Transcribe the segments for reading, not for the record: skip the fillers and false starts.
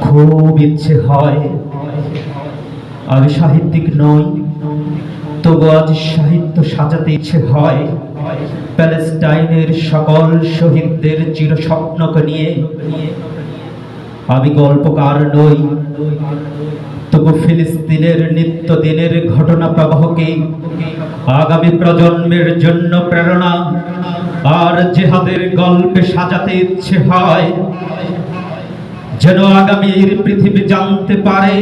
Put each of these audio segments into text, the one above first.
খুব ইচ্ছে হয় আমি সাহিত্যিক নই, তবু আজ সাহিত্য সাজাতে ইচ্ছে হয় প্যালেস্টাইনের সকল শহীদদের চিরস্বপ্নকে নিয়ে। আমি গল্পকার নই, তবু ফিলিস্তিনের নিত্যদিনের ঘটনা প্রবাহকে আগামী প্রজন্মের জন্য প্রেরণা আর জিহাদের গল্পে সাজাতে ইচ্ছে হয়, যেন আগামীর পৃথিবী জানতে পারে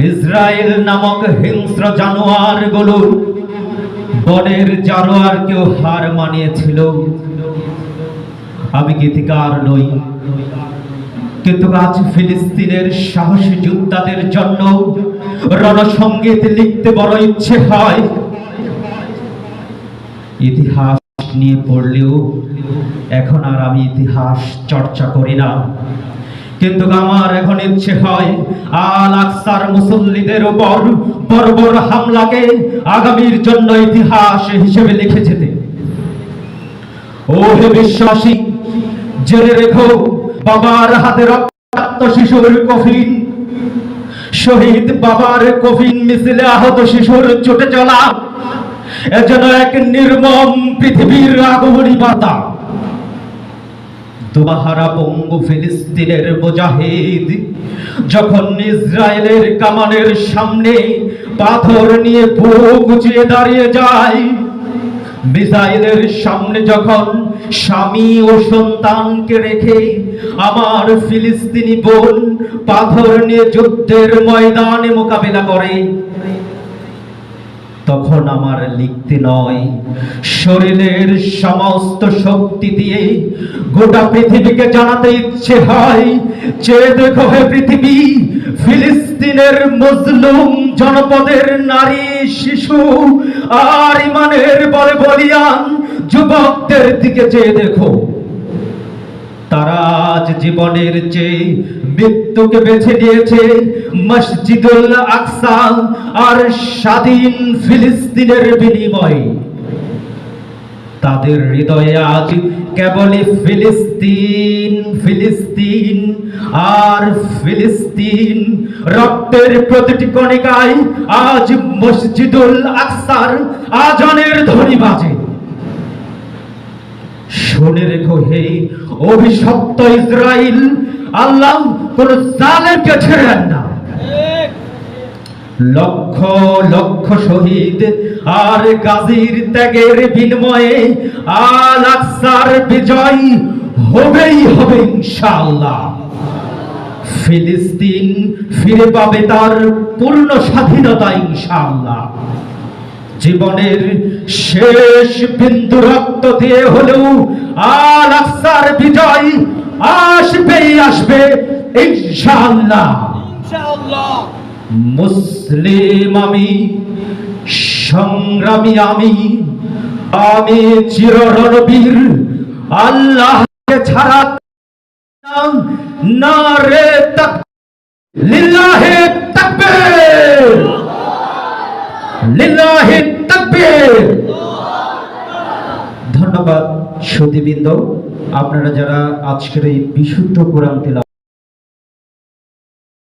ইসরায়েল নামক হিংস্র জানোয়ারগুলো বনের জানোয়ারকেও হার মানিয়েছিল। আমি গীতিকার নই, কিন্তু আজ ফিলিস্তিনের সাহসী যোদ্ধাদের জন্য রণসঙ্গীত লিখতে বড় ইচ্ছে হয়। ইতিহাস নিয়ে পড়লেও এখন আর আমি ইতিহাস চর্চা করি না, কিন্তু আমার এখন ইচ্ছে হয় আল আকসার মুসল্লিদের উপর বর্বর হামলাকে আগামীর জন্য ইতিহাস হিসেবে লিখে যেতে। ও হে বিশ্বাসী, জেনে রেখো বাবার হাতে রক্তাক্ত শিশুর কফিন, শহীদ বাবার কফিন মিছিলে আহত শিশুর ছুটে চলা এজন্য এক নির্মম পৃথিবীর আগমনী বার্তা। দুবাহারা পঙ্গু ফিলিস্তিনের মুজাহিদ যখন ইসরায়েলের কামানের সামনে পাথর নিয়ে বুক উঁচিয়ে দাঁড়িয়ে যায়, মিসাইলের সামনে যখন স্বামী ও সন্তানকে রেখে আমার ফিলিস্তিনি বোন পাথর নিয়ে যুদ্ধের ময়দানে মোকাবিলা করে, তখন আমার লিখতে নয়, শরীরের সমস্ত শক্তি দিয়ে গোটা পৃথিবীকে জানাতে ইচ্ছে হয়, চেয়ে দেখো হে পৃথিবী, ফিলিস্তিনের মজলুম জনপদের নারী, শিশু আর ইমানের বলে বলিয়ান যুবকদের দিকে চেয়ে দেখো। তারা আজ জীবনের চেয়ে মৃত্যুকে বেছে নিয়েছে মসজিদুল আকসা আর স্বাধীন ফিলিস্তিনের বিনিময়ে। তাদের হৃদয়ে আজ কেবলই ফিলিস্তিন, ফিলিস্তিন আর ফিলিস্তিন। রক্তের প্রতিটি কণিকায় আজ মসজিদুল আকসার আজানের ধ্বনি বাজে। শুনে রেখো হে অভিশপ্ত ইসরায়েল, আল্লাহ কোন জালেমকে ছেড়েন না। লক্ষ লক্ষ শহীদ আর গাজীর ত্যাগের বিনিময়ে আল আকসার বিজয় হবেই হবে ইনশাআল্লাহ। ফিলিস্তিন ফিরে পাবে তার পূর্ণ স্বাধীনতা ইনশাআল্লাহ। জীবনের শেষ বিন্দু রক্ত দিয়ে হলেও আল আকসার বিজয় আসবেই আসবে ইনশাআল্লাহ। মুসলিম আমি, সংগ্রামী আমি, আমি চির রণবীর, আল্লাহকে ছাড়া নারে তাকবীর, লিল্লাহি তাকবীর, লিল্লাহি তাকবীর। ধন্যবাদ সুধীবৃন্দ, আপনারা যারা আজকের এই বিশুদ্ধ কোরআন তেলাওয়াত